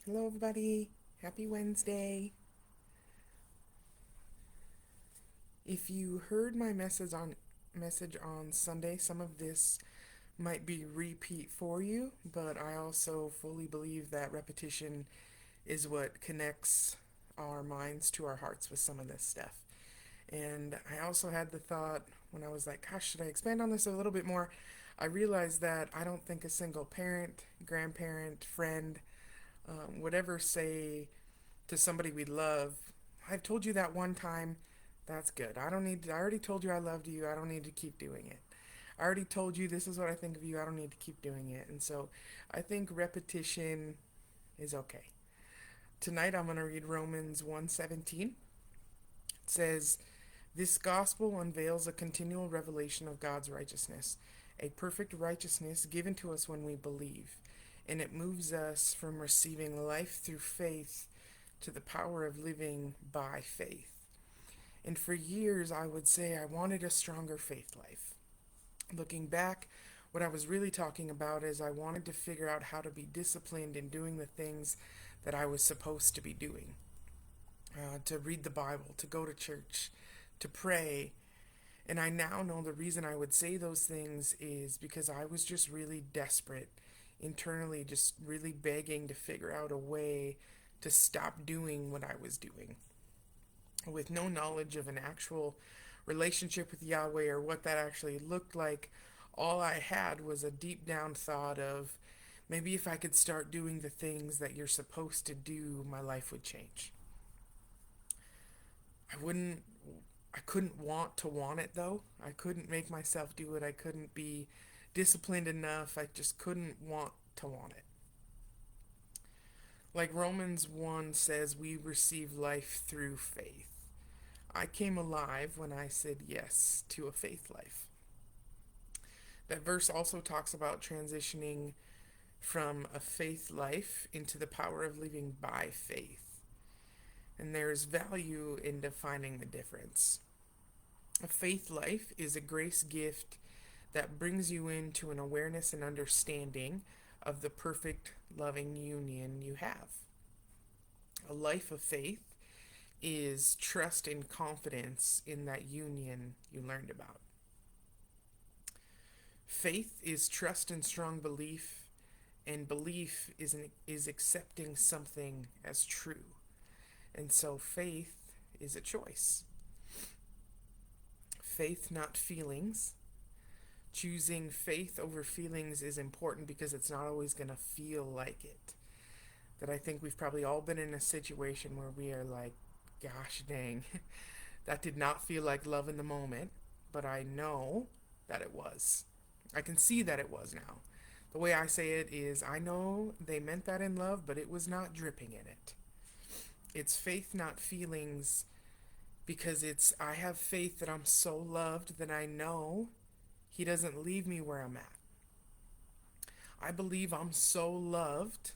Hello, everybody. Happy Wednesday. If you heard my message on Sunday, some of this might be repeat for you, but I also fully believe that repetition is what connects our minds to our hearts with some of this stuff. And I also had the thought when I was like, gosh, should I expand on this a little bit more? I realized that I don't think a single parent, grandparent, friend, would ever say to somebody we love, I've told you that one time, that's good. I already told you I loved you. I don't need to keep doing it. I already told you this is what I think of you. I don't need to keep doing it. And so I think repetition is okay. Tonight I'm going to read Romans 1:17. It says, "This gospel unveils a continual revelation of God's righteousness, a perfect righteousness given to us when we believe, and it moves us from receiving life through faith to the power of living by faith." And for years, I would say I wanted a stronger faith life. Looking back, what I was really talking about is I wanted to figure out how to be disciplined in doing the things that I was supposed to be doing, to read the Bible, to go to church, to pray. And I now know the reason I would say those things is because I was just really desperate internally, just really begging to figure out a way to stop doing what I was doing, with no knowledge of an actual relationship with Yahweh or what that actually looked like. All I had was a deep down thought of maybe if I could start doing the things that you're supposed to do, my life would change. I wouldn't I couldn't want it though. I couldn't make myself do it. I couldn't be disciplined enough. I just couldn't want it. Like Romans 1 says, we receive life through faith. I came alive when I said yes to a faith life. That verse also talks about transitioning from a faith life into the power of living by faith. And there's value in defining the difference. A faith life is a grace gift that brings you into an awareness and understanding of the perfect, loving union you have. A life of faith is trust and confidence in that union you learned about. Faith is trust and strong belief, and belief is accepting something as true. And so faith is a choice. Faith, not feelings. Choosing faith over feelings is important because it's not always going to feel like it. That I think we've probably all been in a situation where we are like, gosh dang, that did not feel like love in the moment, but I know that it was. I can see that it was now. The way I say it is, I know they meant that in love, but it was not dripping in it. It's faith, not feelings, because I have faith that I'm so loved that I know He doesn't leave me where I'm at. I believe I'm so loved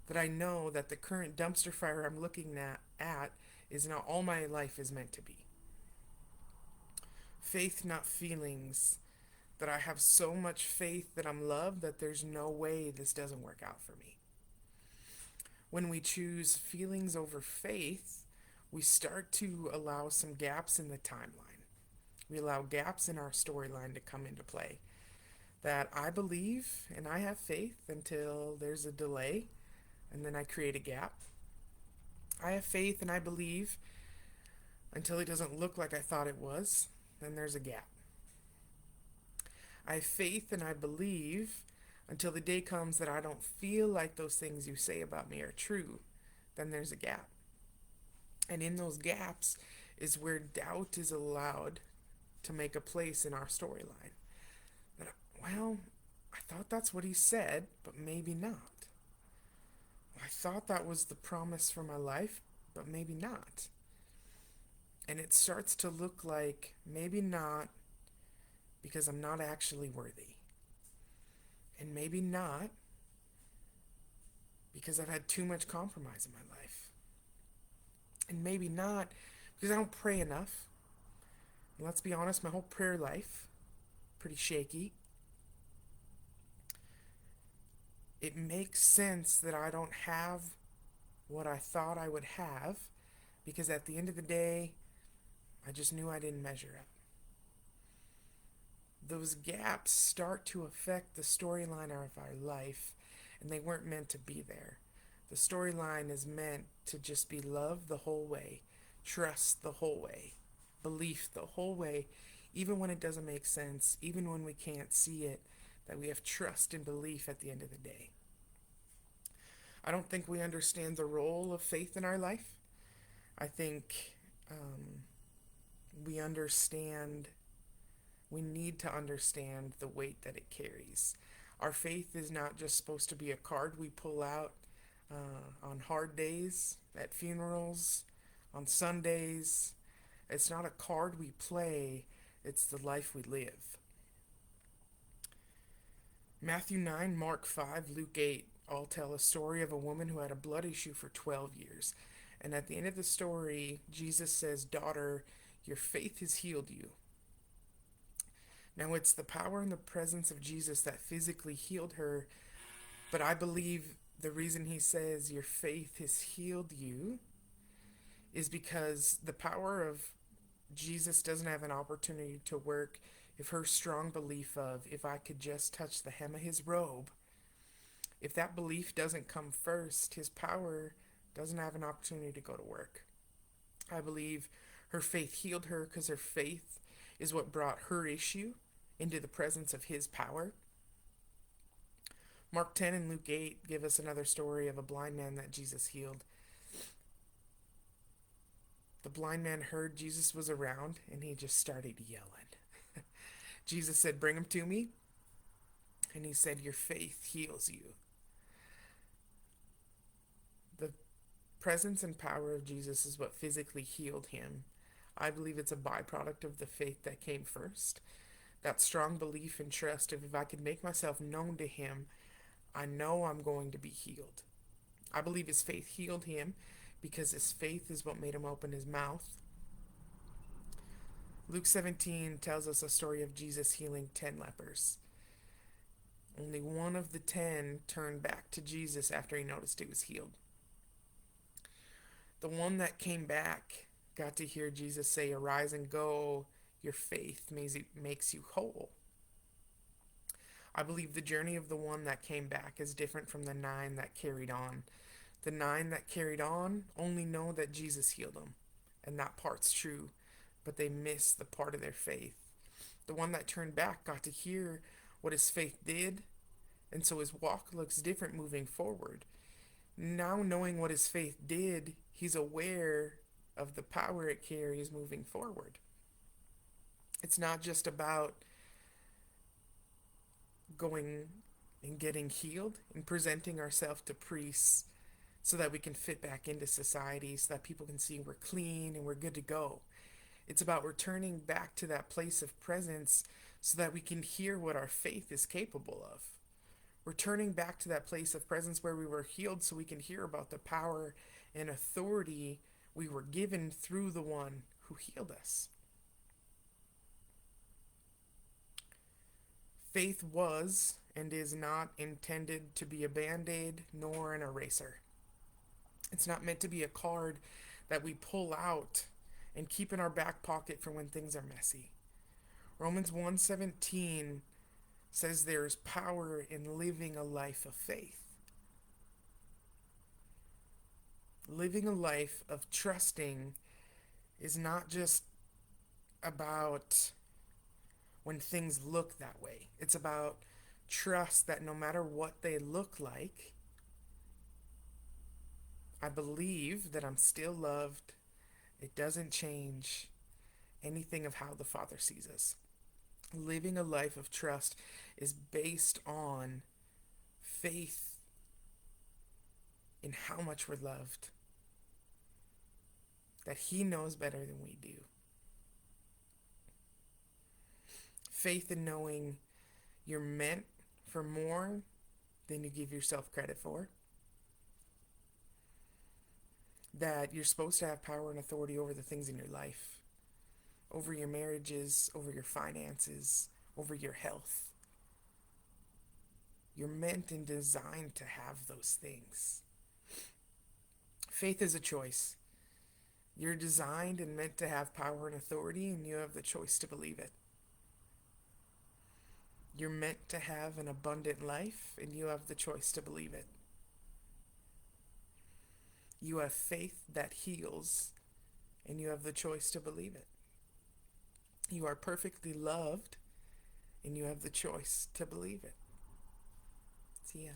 that I know that the current dumpster fire I'm looking at is not all my life is meant to be. Faith, not feelings, that I have so much faith that I'm loved that there's no way this doesn't work out for me. When we choose feelings over faith, we start to allow some gaps in the timeline. We allow gaps in our storyline to come into play. That I believe and I have faith until there's a delay, and then I create a gap. I have faith and I believe until it doesn't look like I thought it was, then there's a gap. I have faith and I believe until the day comes that I don't feel like those things you say about me are true, then there's a gap. And in those gaps is where doubt is allowed to make a place in our storyline. Well, I thought that's what he said, but maybe not. I thought that was the promise for my life, but maybe not. And it starts to look like maybe not because I'm not actually worthy. And maybe not because I've had too much compromise in my life. And maybe not because I don't pray enough. And let's be honest, my whole prayer life, pretty shaky. It makes sense that I don't have what I thought I would have because at the end of the day, I just knew I didn't measure up. Those gaps start to affect the storyline of our life, and they weren't meant to be there. The storyline is meant to just be love the whole way, trust the whole way, belief the whole way, even when it doesn't make sense, even when we can't see it, that we have trust and belief at the end of the day. I don't think we understand the role of faith in our life. I think um, we understand we need to understand the weight that it carries. Our faith is not just supposed to be a card we pull out on hard days, at funerals, on Sundays. It's not a card we play, it's the life we live. Matthew 9, Mark 5, Luke 8 all tell a story of a woman who had a blood issue for 12 years. And at the end of the story, Jesus says, "Daughter, your faith has healed you." Now, it's the power and the presence of Jesus that physically healed her, but I believe the reason he says your faith has healed you is because the power of Jesus doesn't have an opportunity to work if her strong belief of, if I could just touch the hem of his robe, if that belief doesn't come first, his power doesn't have an opportunity to go to work. I believe her faith healed her because her faith is what brought her issue into the presence of his power. Mark 10 and Luke 8 give us another story of a blind man that Jesus healed. The blind man heard Jesus was around and he just started yelling. Jesus said, "Bring him to me." And he said, "Your faith heals you." The presence and power of Jesus is what physically healed him. I believe it's a byproduct of the faith that came first. That strong belief and trust of, if I could make myself known to him, I know I'm going to be healed. I believe his faith healed him because his faith is what made him open his mouth. Luke 17 tells us a story of Jesus healing 10 lepers. Only one of the 10 turned back to Jesus after he noticed he was healed. The one that came back got to hear Jesus say, "Arise and go, your faith makes you whole." I believe the journey of the one that came back is different from the 9 that carried on. The 9 that carried on only know that Jesus healed them, and that part's true, but they miss the part of their faith. The one that turned back got to hear what his faith did, and so his walk looks different moving forward. Now, knowing what his faith did, he's aware of the power it carries moving forward. It's not just about going and getting healed and presenting ourselves to priests so that we can fit back into society, so that people can see we're clean and we're good to go. It's about returning back to that place of presence so that we can hear what our faith is capable of. Returning back to that place of presence where we were healed so we can hear about the power and authority we were given through the one who healed us. Faith was and is not intended to be a band-aid nor an eraser. It's not meant to be a card that we pull out and keep in our back pocket for when things are messy. Romans 1:17 says there is power in living a life of faith. Living a life of trusting is not just about when things look that way. It's about trust that no matter what they look like, I believe that I'm still loved. It doesn't change anything of how the Father sees us. Living a life of trust is based on faith in how much we're loved, that He knows better than we do. Faith in knowing you're meant for more than you give yourself credit for. That you're supposed to have power and authority over the things in your life, over your marriages, over your finances, over your health. You're meant and designed to have those things. Faith is a choice. You're designed and meant to have power and authority, and you have the choice to believe it. You're meant to have an abundant life, and you have the choice to believe it. You have faith that heals, and you have the choice to believe it. You are perfectly loved, and you have the choice to believe it. See ya.